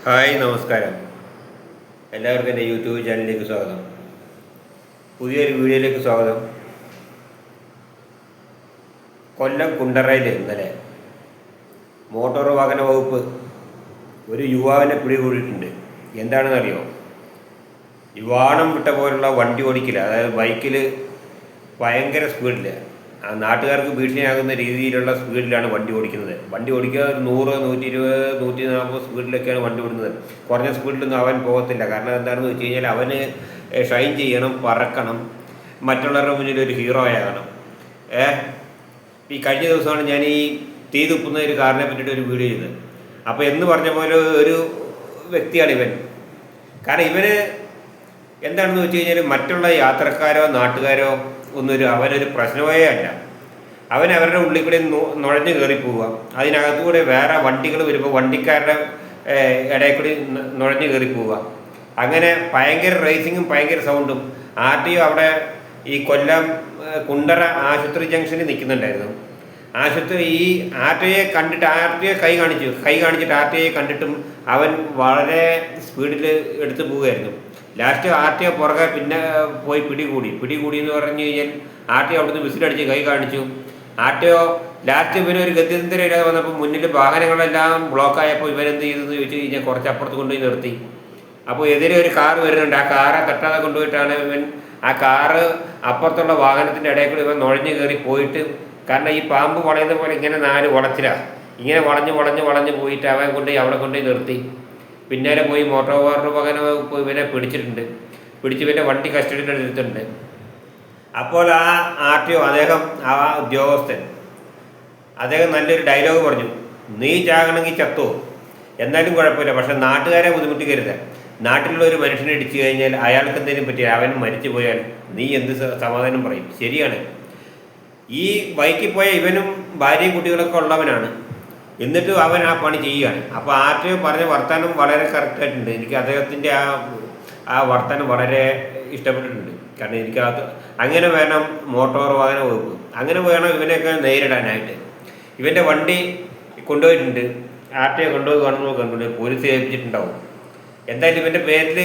Hi നമസ്കാരം. എല്ലാവർക്കും എൻ്റെ യൂട്യൂബ് ചാനലിലേക്ക് സ്വാഗതം. പുതിയൊരു വീഡിയോയിലേക്ക് സ്വാഗതം. കൊല്ലം കുണ്ടറയിൽ ഇന്നലെ മോട്ടോർ വാഹന വകുപ്പ് ഒരു യുവാവിനെ പിടികൂടിയിട്ടുണ്ട്. എന്താണെന്നറിയോ? യുവാണം വിട്ട പോലുള്ള വണ്ടി ഓടിക്കില്ല, അതായത് ബൈക്കിൽ ഭയങ്കര സ്പീഡിൽ ആ നാട്ടുകാർക്ക് ഭീഷണിയാകുന്ന രീതിയിലുള്ള സ്പീഡിലാണ് വണ്ടി ഓടിക്കുന്നത്. വണ്ടി ഓടിക്കുക ഒരു 100, 120, 140 സ്പീഡിലൊക്കെയാണ് വണ്ടി ഓടുന്നത്. കുറഞ്ഞ സ്പീഡിലൊന്നും അവൻ പോകത്തില്ല. കാരണം എന്താണെന്ന് വെച്ച് കഴിഞ്ഞാൽ അവന് ഷൈൻ ചെയ്യണം, പറക്കണം, മറ്റുള്ളവരുടെ മുന്നിൽ ഒരു ഹീറോ ആകണം. ഈ കഴിഞ്ഞ ദിവസമാണ് ഞാൻ ഈ തീ തുപ്പുന്ന ഒരു കാറിനെ പറ്റിയിട്ട് ഒരു വീഡിയോ ചെയ്തത്. അപ്പോൾ എന്ന് പറഞ്ഞ പോലെ ഒരു വ്യക്തിയാണ് ഇവൻ. കാരണം ഇവന് എന്താണെന്ന് വെച്ച് കഴിഞ്ഞാൽ മറ്റുള്ള യാത്രക്കാരോ നാട്ടുകാരോ അവനൊരു പ്രശ്നമേ അല്ല. അവൻ അവരുടെ ഉള്ളിൽ കൂടെ നുഴഞ്ഞു കയറി പോവുക. അതിനകത്തുകൂടെ വേറെ വണ്ടികൾ വരുമ്പോൾ വണ്ടിക്കാരുടെ ഇടയിൽ കൂടി നുഴഞ്ഞു കയറി പോവുക. അങ്ങനെ ഭയങ്കര റേസിങ്ങും ഭയങ്കര സൗണ്ടും. RTO അവിടെ ഈ കൊല്ലം കുണ്ടറ ആശുപത്രി ജംഗ്ഷനിൽ നിൽക്കുന്നുണ്ടായിരുന്നു. ഈ RTOയെ കണ്ടിട്ട് RTO കൈ കാണിച്ചിട്ട് RTOയെ കണ്ടിട്ടും അവൻ വളരെ സ്പീഡിൽ എടുത്തു പോവുകയായിരുന്നു. ലാസ്റ്റ് RTO പുറകെ പിന്നെ പോയി പിടികൂടി എന്ന് പറഞ്ഞു കഴിഞ്ഞാൽ RTO അവിടുന്ന് വിസിലടിച്ച് കൈ കാണിച്ചു. RTO ലാസ്റ്റ് ഇവനൊരു ഗത്യന്തരമില്ലാതെ വന്നപ്പോൾ മുന്നിൽ വാഹനങ്ങളെല്ലാം ബ്ലോക്കായപ്പോൾ ഇവനെന്ത് ചെയ്തെന്ന് ചോദിച്ചു കഴിഞ്ഞാൽ കുറച്ച് അപ്പുറത്ത് കൊണ്ടുപോയി നിർത്തി. അപ്പോൾ എതിരെ ഒരു കാർ വരുന്നുണ്ട്. ആ കാറെ തട്ടാതെ കൊണ്ടുപോയിട്ടാണ് ഇവൻ ആ കാറ് അപ്പുറത്തുള്ള വാഹനത്തിൻ്റെ ഇടയിൽ കൂടി ഇവൻ നുഴഞ്ഞു കയറി പോയിട്ട്. കാരണം ഈ പാമ്പ് വളയുന്ന പോലെ ഇങ്ങനെ 4 വളച്ചിലാണ്, ഇങ്ങനെ വളഞ്ഞ് പോയിട്ട് അവൻ കൊണ്ടുപോയി അവിടെ കൊണ്ടുപോയി നിർത്തി. പിന്നാലെ പോയി മോട്ടോർ വാഹന വകുപ്പ് ഇവനെ പിടിച്ചിട്ട് ഇവൻ്റെ വണ്ടി കസ്റ്റഡിയിൽ എടുത്തിട്ടുണ്ട്. അപ്പോൾ ആ RTO ആ ഉദ്യോഗസ്ഥൻ നല്ലൊരു ഡയലോഗ് പറഞ്ഞു: നീ ചാകണമെങ്കിൽ ചത്തോ, എന്നാലും കുഴപ്പമില്ല, പക്ഷെ നാട്ടുകാരെ ബുദ്ധിമുട്ടിക്കരുത്. നാട്ടിലുള്ള ഒരു മനുഷ്യനെ ഇടിച്ചു കഴിഞ്ഞാൽ അയാൾക്ക് എന്തെങ്കിലും പറ്റിയാൽ അവൻ മരിച്ചു പോയാൽ നീ എന്ത് സമാധാനം പറയും? ശരിയാണ്. ഈ ബൈക്കിൽ പോയ ഇവനും ഭാര്യയും കുട്ടികളൊക്കെ ഉള്ളവനാണ്. എന്നിട്ടും അവൻ ആ പണി ചെയ്യുകയാണ്. അപ്പോൾ RTO പറഞ്ഞ വർത്തമാനം വളരെ കറക്റ്റായിട്ടുണ്ട്. എനിക്ക് അദ്ദേഹത്തിൻ്റെ ആ വർത്തമാനം വളരെ ഇഷ്ടപ്പെട്ടിട്ടുണ്ട്. കാരണം എനിക്കത് അങ്ങനെ വേണം മോട്ടോർ വാഹന വകുപ്പ്, അങ്ങനെ വേണം ഇവനെയൊക്കെ നേരിടാനായിട്ട്. ഇവൻ്റെ വണ്ടി കൊണ്ടുപോയിട്ടുണ്ട്. RTO കൊണ്ടുപോയി പോലീസ് ഏൽപ്പിച്ചിട്ടുണ്ടാവും. എന്തായാലും ഇവൻ്റെ പേരിൽ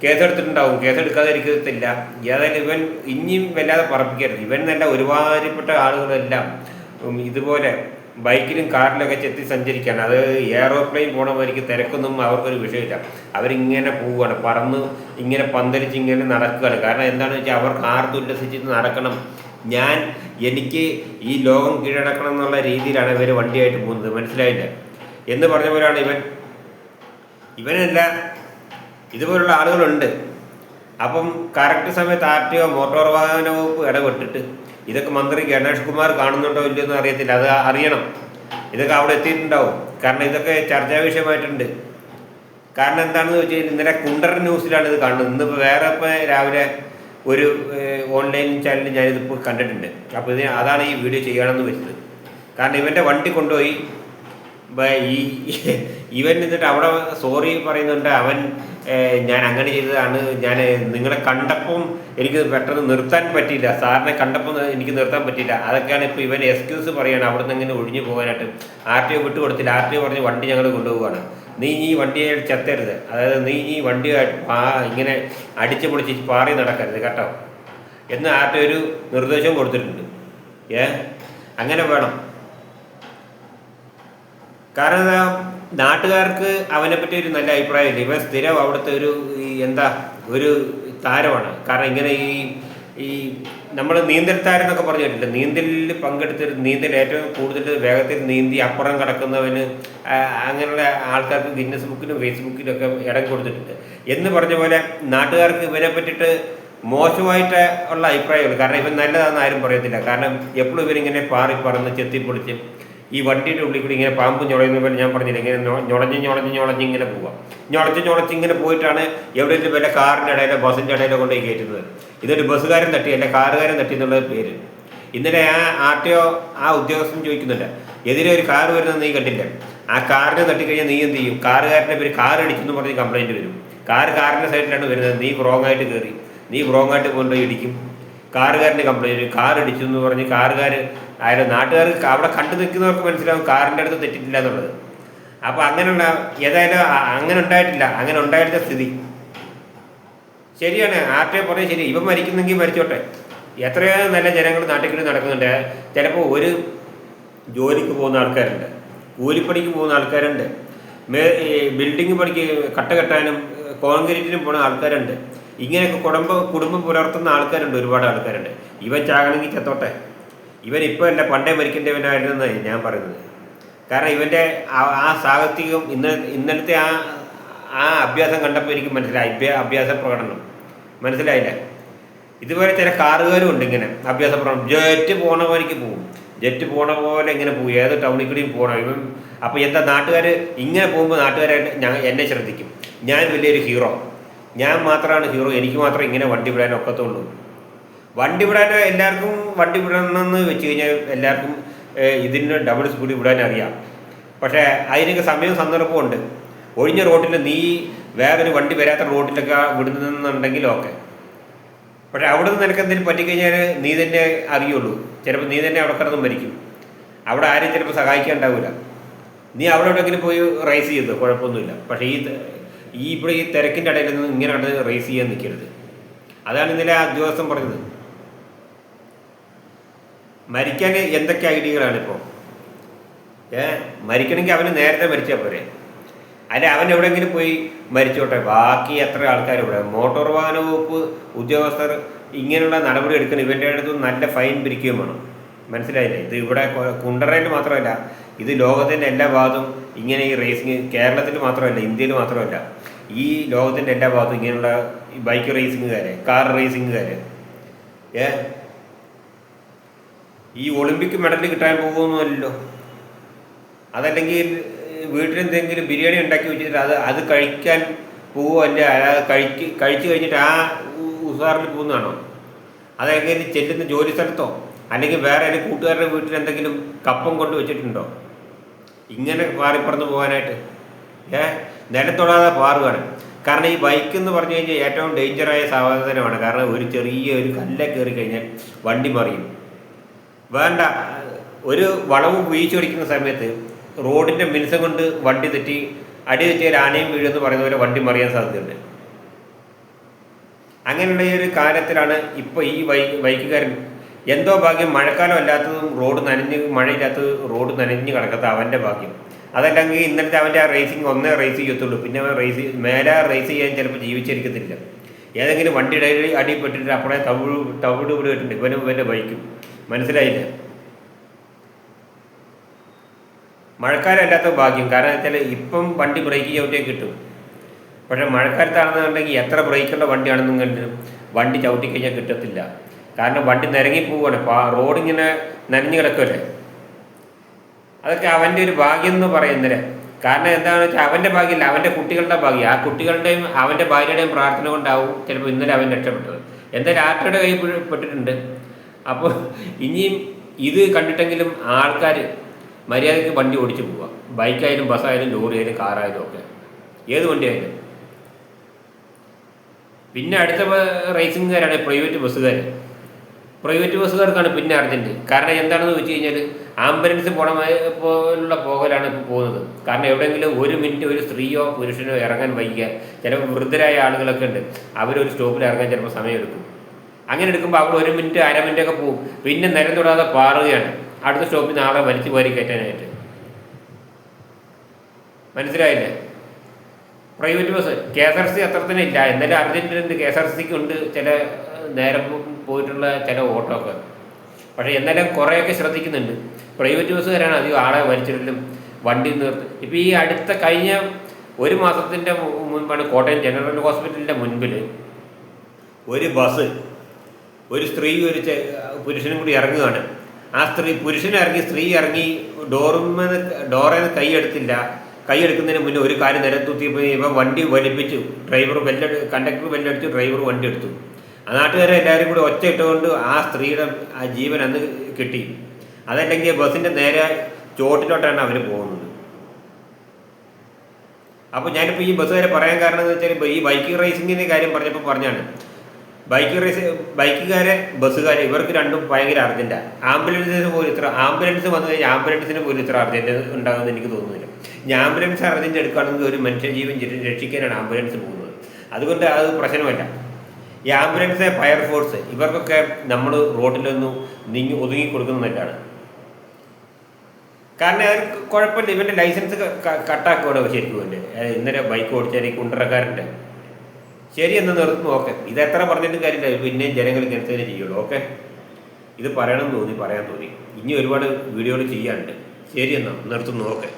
കേസെടുത്തിട്ടുണ്ടാവും. കേസെടുക്കാതിരിക്കത്തില്ല. ഏതായാലും ഇവൻ ഇനിയും വല്ലാതെ പറപ്പിക്കരുത്. ഇവൻ നല്ല ഒരുമാതിരിപ്പെട്ട ആളുകളെല്ലാം ഇതുപോലെ ബൈക്കിലും കാറിലൊക്കെ ചെത്തി സഞ്ചരിക്കുകയാണ്. അത് എയറോപ്ലെയിൻ പോണ വഴിക്ക് തിരക്കൊന്നും അവർക്കൊരു വിഷയമില്ല. അവരിങ്ങനെ പോവുകയാണ്, പറന്ന് ഇങ്ങനെ പന്തലിച്ച് ഇങ്ങനെ നടക്കുകയാണ്. കാരണം എന്താണെന്ന് വെച്ചാൽ അവർക്ക് ആർത്തുല്ലസിച്ചിട്ട് നടക്കണം. എനിക്ക് ഈ ലോകം കീഴടക്കണം എന്നുള്ള രീതിയിലാണ് ഇവർ വണ്ടിയായിട്ട് പോകുന്നത്. മനസ്സിലായില്ല എന്ന് പറഞ്ഞ പോലെയാണ് ഇവനല്ല, ഇതുപോലുള്ള ആളുകളുണ്ട്. അപ്പം കറക്റ്റ് സമയത്ത് RTO മോട്ടോർ വാഹന വകുപ്പ് ഇടപെട്ടിട്ട് ഇതൊക്കെ മന്ത്രി ഗണേഷ് കുമാർ കാണുന്നുണ്ടോ ഇല്ലയോ എന്ന് അറിയത്തില്ല. അത് അറിയണം. ഇതൊക്കെ അവിടെ എത്തിയിട്ടുണ്ടാവും. കാരണം ഇതൊക്കെ ചർച്ചാ വിഷയമായിട്ടുണ്ട്. കാരണം എന്താണെന്ന് വെച്ച് കഴിഞ്ഞാൽ ഇന്നലെ കുണ്ടറ ന്യൂസിലാണ് ഇത് കാണുന്നത്. ഇന്നിപ്പോൾ വേറെ രാവിലെ ഒരു ഓൺലൈൻ ചാനലിൽ ഞാനിതിപ്പോൾ കണ്ടിട്ടുണ്ട്. അപ്പോൾ അതാണ് ഈ വീഡിയോ ചെയ്യണമെന്ന് വെച്ചത്. കാരണം ഇവൻ്റെ വണ്ടി കൊണ്ടുപോയി ഇവൻ എന്നിട്ട് അവിടെ സോറി പറയുന്നുണ്ട്. ഞാൻ അങ്ങനെ ചെയ്തതാണ്, ഞാൻ നിങ്ങളെ കണ്ടപ്പം എനിക്ക് പെട്ടെന്ന് നിർത്താൻ പറ്റിയില്ല, സാറിനെ കണ്ടപ്പോൾ എനിക്ക് നിർത്താൻ പറ്റിയില്ല. അതൊക്കെയാണ് ഇപ്പോൾ ഇവൻ എക്സ്ക്യൂസ് പറയുകയാണ്. അവിടെ നിന്ന് ഇങ്ങനെ ഒഴിഞ്ഞു പോകാനായിട്ട് RTO വിട്ടുകൊടുത്തില്ല. RTO പറഞ്ഞ് വണ്ടി ഞങ്ങൾ കൊണ്ടുപോവുകയാണ്, നീ ഈ വണ്ടിയെ ചെത്തരുത്, അതായത് നീ ഈ വണ്ടി ഇങ്ങനെ അടിച്ചു പൊളിച്ച് പാറി നടക്കരുത് കേട്ടോ എന്ന് RTO ഒരു നിർദ്ദേശവും കൊടുത്തിട്ടുണ്ട്. അങ്ങനെ വേണം. കാരണം നാട്ടുകാർക്ക് അവനെപ്പറ്റി ഒരു നല്ല അഭിപ്രായമില്ല. ഇവൻ സ്ഥിരം അവിടുത്തെ ഒരു താരമാണ്. കാരണം ഇങ്ങനെ ഈ നമ്മൾ നീന്തൽ താരം എന്നൊക്കെ പറഞ്ഞു കേട്ടില്ല. നീന്തലിൽ നീന്തൽ ഏറ്റവും കൂടുതൽ വേഗത്തിൽ നീന്തി അപ്പുറം കിടക്കുന്നവന് അങ്ങനെയുള്ള ആൾക്കാർക്ക് ഗിന്നസ് ബുക്കിലും ഫേസ്ബുക്കിലൊക്കെ ഇടം കൊടുത്തിട്ടുണ്ട്. എന്ന് പറഞ്ഞ പോലെ നാട്ടുകാർക്ക് ഇവനെ പറ്റിയിട്ട് മോശമായിട്ട് ഉള്ള അഭിപ്രായമുള്ളൂ. കാരണം ഇവൻ നല്ലതാണെന്ന് ആരും പറയത്തില്ല. കാരണം എപ്പോഴും ഇവരിങ്ങനെ പറന്ന് ചെത്തിപ്പൊളിച്ച് ഈ വണ്ടിയുടെ ഉള്ളിൽ കൂടി ഇങ്ങനെ പാമ്പ് ഞൊളയുന്ന പോലെ, ഞാൻ പറഞ്ഞില്ല, ഇങ്ങനെ ഞൊളഞ്ഞിങ്ങനെ പോവുക. ഞൊളച്ചിങ്ങനെ പോയിട്ടാണ് എവിടെയെങ്കിലും വല്ല കാറിൻ്റെ ഇടയിലോ ബസ്സിൻ്റെ ഇടയിലോ കൊണ്ടുപോയി കയറ്റുന്നത്. എന്നിട്ട് ബസ്സുകാരൻ തട്ടി അല്ലെ കാറുകാരൻ തട്ടി എന്നുള്ള പേര്. ഇന്നലെ RTO ആ ഉദ്യോഗസ്ഥൻ ചോദിക്കുന്നുണ്ട്, എതിരെ ഒരു കാർ വരുന്നത് നീ കണ്ടില്ല, ആ കാറിനെ തട്ടിക്കഴിഞ്ഞാൽ നീ എന്ത് ചെയ്യും? കാറുകാരൻ്റെ പേര് കാർ അടിച്ചെന്ന് പറഞ്ഞ് കംപ്ലൈൻറ്റ് വരും. കാറിൻ്റെ സൈഡിലാണ് വരുന്നത്, നീ റോങ്ങായിട്ട് കയറി, നീ റോങ്ങായിട്ട് കൊണ്ടുപോയി ഇടിക്കും. കാറുകാരൻ്റെ കംപ്ലൈൻറ്റ്, കാർ അടിച്ചു എന്ന് പറഞ്ഞ് നാട്ടുകാർക്ക് അവിടെ കണ്ടു നിൽക്കുന്നവർക്ക് മനസ്സിലാവും കാറിൻ്റെ അടുത്ത് തെറ്റിട്ടില്ല എന്നുള്ളത്. അപ്പോൾ അങ്ങനെയുള്ള ഏതായാലും അങ്ങനെ ഉണ്ടായിട്ടില്ല. അങ്ങനെ ഉണ്ടായിരുന്ന സ്ഥിതി ശരിയാണ്. ആർട്ടെ പറഞ്ഞാൽ ശരി. ഇവൻ മരിക്കുന്നെങ്കിൽ മരിച്ചോട്ടെ. എത്രയോ നല്ല ജനങ്ങൾ നാട്ടിൽ കൂടി നടക്കുന്നുണ്ട്. ചിലപ്പോൾ ഒരു ജോലിക്ക് പോകുന്ന ആൾക്കാരുണ്ട്, കൂലിപ്പണിക്ക് പോകുന്ന ആൾക്കാരുണ്ട്, ബിൽഡിങ് പണിക്ക് കട്ട കെട്ടാനും കോൺക്രീറ്റിനും പോകുന്ന ആൾക്കാരുണ്ട്. ഇങ്ങനെയൊക്കെ കുടുംബം പുലർത്തുന്ന ആൾക്കാരുണ്ട്, ഒരുപാട് ആൾക്കാരുണ്ട്. ഇവൻ ചാകണമെങ്കിൽ ചത്തോട്ടെ. ഇവൻ ഇപ്പോൾ അല്ല, പണ്ടേ മരിക്കേണ്ടവനായിരുന്നെന്നാണ് ഞാൻ പറയുന്നത്. കാരണം ഇവൻ്റെ ആ സാഹസികം ഇന്നലത്തെ ആ അഭ്യാസം കണ്ടപ്പോൾ എനിക്ക് മനസ്സിലായി. അഭ്യാസ പ്രകടനം മനസ്സിലായില്ല. ഇതുപോലെ ചില കാറുകാരും ഉണ്ട് ഇങ്ങനെ അഭ്യാസ പ്രകടനം. ജെറ്റ് പോണ പോലെക്ക് പോകും, ജെറ്റ് പോണ പോലെ ഇങ്ങനെ പോകും, ഏത് ടൗണിൽ കൂടിയും പോകണം ഇവൻ. അപ്പോൾ എന്താ, നാട്ടുകാർ ഇങ്ങനെ പോകുമ്പോൾ നാട്ടുകാർ എന്നെ ശ്രദ്ധിക്കും. ഞാൻ വലിയൊരു ഹീറോ, ഞാൻ മാത്രമാണ് ഹീറോ, എനിക്ക് മാത്രം ഇങ്ങനെ വണ്ടി വിടാൻ ഒക്കത്തുള്ളൂ. വണ്ടി വിടാൻ എല്ലാവർക്കും വണ്ടി വിടണമെന്ന് വെച്ച് കഴിഞ്ഞാൽ എല്ലാവർക്കും ഇതിന് ഡബിൾ സ്പീഡ് വിടാൻ അറിയാം. പക്ഷേ അതിനൊക്കെ സമയവും സന്ദർഭമുണ്ട്. ഒഴിഞ്ഞ റോഡിൽ നീ വേറൊരു വണ്ടി വരാത്ത റോഡിലൊക്കെ വിടുന്നുണ്ടെങ്കിലും ഓക്കെ. പക്ഷേ അവിടെ നിന്ന് നിനക്ക് എന്തെങ്കിലും പറ്റിക്കഴിഞ്ഞാൽ നീ തന്നെ അറിയുള്ളൂ. ചിലപ്പോൾ നീ തന്നെ അവിടെ കിടന്നും മരിക്കും. അവിടെ ആരും ചിലപ്പോൾ സഹായിക്കാൻ ഉണ്ടാവില്ല. നീ അവിടെ എവിടെയെങ്കിലും പോയി റേസ് ചെയ്തു കുഴപ്പമൊന്നുമില്ല. പക്ഷേ ഇവിടെ ഈ തിരക്കിൻ്റെ ഇടയിൽ നിന്ന് ഇങ്ങനെ കണ്ട് റേസ് ചെയ്യാൻ നിൽക്കരുത്. അതാണ് ഇന്നലെ ആ ഉദ്യോഗസ്ഥൻ പറഞ്ഞത്. മരിക്കാൻ എന്തൊക്കെ ഐഡിയകളാണിപ്പോൾ. മരിക്കണമെങ്കിൽ അവന് നേരത്തെ മരിച്ചാൽ പോരെ. അല്ല, അവൻ എവിടെയെങ്കിലും പോയി മരിച്ചോട്ടെ. ബാക്കി എത്ര ആൾക്കാരിവിടെ. മോട്ടോർ വാഹന വകുപ്പ് ഉദ്യോഗസ്ഥർ ഇങ്ങനെയുള്ള നടപടി എടുക്കണം. ഇവൻ്റെ അടുത്ത് നല്ല ഫൈൻ പിരിക്കുകയും വേണം. മനസ്സിലായില്ലേ? ഇത് ഇവിടെ കുണ്ടറയിൽ മാത്രമല്ല, ഇത് ലോകത്തിൻ്റെ എല്ലാ ഭാഗത്തും ഇങ്ങനെ ഈ റേസിങ്, കേരളത്തിൽ മാത്രമല്ല, ഇന്ത്യയിൽ മാത്രമല്ല, ഈ ലോകത്തിൻ്റെ എല്ലാ ഭാഗത്തും ഇങ്ങനെയുള്ള ബൈക്ക് റേസിങ്ങുകാരെ, കാർ റേസിങ്ങുകാരെ ഈ ഒളിമ്പിക് മെഡൽ കിട്ടാൻ പോകുന്നല്ലോ. അതല്ലെങ്കിൽ വീട്ടിലെന്തെങ്കിലും ബിരിയാണി ഉണ്ടാക്കി വെച്ചിട്ട് അത് കഴിക്കാൻ പോവോ, അല്ല അല്ലാതെ കഴിച്ചു കഴിഞ്ഞിട്ട് ആ ഉസാറിൽ പോകുന്നതാണോ? അതെങ്ങനെ ചെല്ലുന്ന ജോലി സ്ഥലത്തോ അല്ലെങ്കിൽ വേറെ ഏതെങ്കിലും കൂട്ടുകാരുടെ വീട്ടിൽ എന്തെങ്കിലും കപ്പം കൊണ്ട് വെച്ചിട്ടുണ്ടോ ഇങ്ങനെ പാറിപ്പറന്ന് പോകാനായിട്ട്? നിലത്തൊടാതെ പാറുകയാണ്. കാരണം ഈ ബൈക്ക് എന്ന് പറഞ്ഞു കഴിഞ്ഞാൽ ഏറ്റവും ഡേഞ്ചറായ സാധനമാണ്. കാരണം ഒരു ചെറിയ കല്ല് കയറി കഴിഞ്ഞാൽ വണ്ടി മറിയും. വേണ്ട, ഒരു വളവ് വീഴ്ചയൊടിക്കുന്ന സമയത്ത് റോഡിൻ്റെ മിനുസം കൊണ്ട് വണ്ടി തെറ്റി അടി തെറ്റിയാൽ ആനയും വീഴുമെന്ന് പറയുന്ന പോലെ വണ്ടി മറിയാൻ സാധ്യതയുണ്ട്. അങ്ങനെയുള്ള ഈ ഒരു കാലത്തിലാണ് ഇപ്പോൾ ഈ ബൈക്കുകാരൻ എന്തോ ഭാഗ്യം മഴക്കാലം അല്ലാത്തതും മഴയില്ലാത്തത് റോഡ് നനഞ്ഞ് കിടക്കാത്ത അവൻ്റെ ഭാഗ്യം. അതല്ലെങ്കിൽ ഇന്നലത്തെ അവൻ്റെ ആ റേസിങ് ഒന്നേ റേസ് ചെയ്യത്തുള്ളൂ. പിന്നെ അവൻ റേസ് ചെയ്യാൻ ചിലപ്പോൾ ജീവിച്ചിരിക്കത്തില്ല. ഏതെങ്കിലും വണ്ടിയുടെ അടിപ്പെട്ടിട്ട് അപ്പോഴേ തവിട് വിട്ടിട്ടുണ്ട് ഇവൻ്റെ ബൈക്കും. മനസ്സിലായില്ല? മഴക്കാലം അല്ലാത്ത ഭാഗ്യം. കാരണം വെച്ചാൽ ഇപ്പം വണ്ടി ബ്രേക്ക് ചവിട്ടിയാൽ കിട്ടും. പക്ഷേ മഴക്കാലത്താണെന്നുണ്ടെങ്കിൽ എത്ര ബ്രേക്കുള്ള വണ്ടിയാണെന്നെങ്കിലും വണ്ടി ചവിട്ടിക്കഴിഞ്ഞാൽ കിട്ടത്തില്ല. കാരണം വണ്ടി നിരങ്ങിപ്പോവുകയാണ്. റോഡിങ്ങനെ നനഞ്ഞു കിടക്കുമല്ലേ. അതൊക്കെ അവൻ്റെ ഒരു ഭാഗ്യം എന്ന് പറയുന്നില്ല. കാരണം എന്താണെന്ന് വെച്ചാൽ അവൻ്റെ ഭാഗ്യമല്ല, അവൻ്റെ കുട്ടികളുടെ ഭാഗ്യം. ആ കുട്ടികളുടെയും അവൻ്റെ ഭാര്യയുടെയും പ്രാർത്ഥന കൊണ്ടാവും ചിലപ്പോൾ ഇന്നലെ അവൻ രക്ഷപ്പെട്ടത്. എന്തായാലും ആർട്ടയുടെ കയ്യിൽ പെട്ടിട്ടുണ്ട്. അപ്പോൾ ഇനിയും ഇത് കണ്ടിട്ടെങ്കിലും ആൾക്കാർ മര്യാദയ്ക്ക് വണ്ടി ഓടിച്ചു പോവുക. ബൈക്കായാലും ബസ്സായാലും ലോറിയായാലും കാറായാലും ഒക്കെ, ഏത് വണ്ടിയായാലും. പിന്നെ അടുത്ത റേസിംഗുകാരാണ് പ്രൈവറ്റ് ബസ്സുകാർ. പ്രൈവറ്റ് ബസ്സുകാർക്കാണ് പിന്നെ അർജൻറ്റ്. കാരണം എന്താണെന്ന് വെച്ച് കഴിഞ്ഞാൽ ആംബുലൻസ് പോലുള്ള പോകലാണ് ഇപ്പോൾ പോകുന്നത്. കാരണം എവിടെയെങ്കിലും ഒരു മിനിറ്റ് ഒരു സ്ത്രീയോ പുരുഷനോ ഇറങ്ങാൻ വൈകിയാൽ, ചിലപ്പോൾ വൃദ്ധരായ ആളുകളൊക്കെ ഉണ്ട്, അവരൊരു സ്റ്റോപ്പിൽ ഇറങ്ങാൻ ചിലപ്പോൾ സമയമെടുക്കും. അങ്ങനെ എടുക്കുമ്പോൾ അവിടെ ഒരു മിനിറ്റ് അര മിനിറ്റൊക്കെ പോകും. പിന്നെ നിരം തൊടാതെ പാറുകയാണ് അടുത്ത സ്റ്റോപ്പിൽ നാളെ വലിച്ചു വാരി കയറ്റാനായിട്ട്. മനസ്സിലായില്ലേ? പ്രൈവറ്റ് ബസ് KSRTC അത്ര തന്നെ ഇല്ല. എന്നാലും അർജൻറ്റുണ്ട്, KSRTCക്ക് ഉണ്ട് ചില നേരം പോയിട്ടുള്ള ചില ഓട്ടോ ഒക്കെ. പക്ഷേ എന്നാലും കുറേയൊക്കെ ശ്രദ്ധിക്കുന്നുണ്ട്. പ്രൈവറ്റ് ബസ്സുകാരാണ് അധികം ആളെ വലിച്ചിടലും വണ്ടി നിർത്തി. ഇപ്പോൾ ഈ അടുത്ത കഴിഞ്ഞ ഒരു മാസത്തിൻ്റെ മുൻപാണ് കോട്ടയം ജനറൽ ഹോസ്പിറ്റലിൻ്റെ മുൻപിൽ ഒരു ബസ്, ഒരു സ്ത്രീ ഒരു പുരുഷനും കൂടി ഇറങ്ങുകയാണ്. ആ പുരുഷനിറങ്ങി, സ്ത്രീ ഇറങ്ങി, ഡോറേന്ന് കൈയെടുക്കുന്നതിന് മുന്നേ ഒരു കാര്യം നിരത്തുത്തിയപ്പോൾ ഇവ വണ്ടി വലിപ്പിച്ചു. കണ്ടക്ടർ ബെല്ലടിച്ചു, ഡ്രൈവർ വണ്ടി എടുത്തു. ആ നാട്ടുകാരെ എല്ലാവരും കൂടി ഒച്ച ഇട്ടുകൊണ്ട് ആ സ്ത്രീയുടെ ആ ജീവൻ അന്ന് കിട്ടി. അതല്ലെങ്കിൽ ബസ്സിൻ്റെ നേരെ ചോട്ടിലോട്ടാണ് അവർ പോകുന്നത്. അപ്പോൾ ഞാനിപ്പോൾ ഈ ബസ്സുകാരെ പറയാൻ കാരണം എന്ന് വെച്ചാൽ ഈ ബൈക്ക് റേസിങ്ങിൻ്റെ കാര്യം പറഞ്ഞാണ് ബൈക്കുകാരെ ബസ്സുകാരെ ഇവർക്ക് രണ്ടും ഭയങ്കര അർജൻറ്റാണ്. ആംബുലൻസ് വന്നു കഴിഞ്ഞാൽ ആംബുലൻസിന് പോലും ഇത്ര അർജൻറ്റ് ഉണ്ടാകുമെന്ന് എനിക്ക് തോന്നുന്നില്ല. ഇനി ആംബുലൻസ് അർജൻറ്റ് എടുക്കുകയാണെങ്കിൽ ഒരു മനുഷ്യജീവൻ രക്ഷിക്കാനാണ് ആംബുലൻസ് പോകുന്നത്. അതുകൊണ്ട് അത് പ്രശ്നമല്ല. ഈ ആംബുലൻസ്, ഫയർഫോഴ്സ് ഇവർക്കൊക്കെ നമ്മൾ റോഡിലൊന്നും ഒതുങ്ങി കൊടുക്കുന്നതല്ലാണ്. കാരണം അവർക്ക് കുഴപ്പമില്ല, ഇവൻ്റെ ലൈസൻസ് കട്ടാക്കുകയാണ് ശരിക്കും. ഇന്നലെ ബൈക്ക് ഓടിച്ചാൽ ഈ കുണ്ടറക്കാരൻ്റെ ശരി എന്ന് നിർത്തുന്നു. ഓക്കെ, ഇത് എത്ര പറഞ്ഞിട്ടും കാര്യമില്ല, പിന്നെയും ജനങ്ങൾ ഇങ്ങനത്തെ ചെയ്യുള്ളൂ. ഓക്കെ, ഇത് പറയണം തോന്നി പറയാൻ തോന്നി. ഇനി ഒരുപാട് വീഡിയോകൾ ചെയ്യാനുണ്ട്. ശരി എന്നാൽ നിർത്തുന്നു. ഓക്കെ.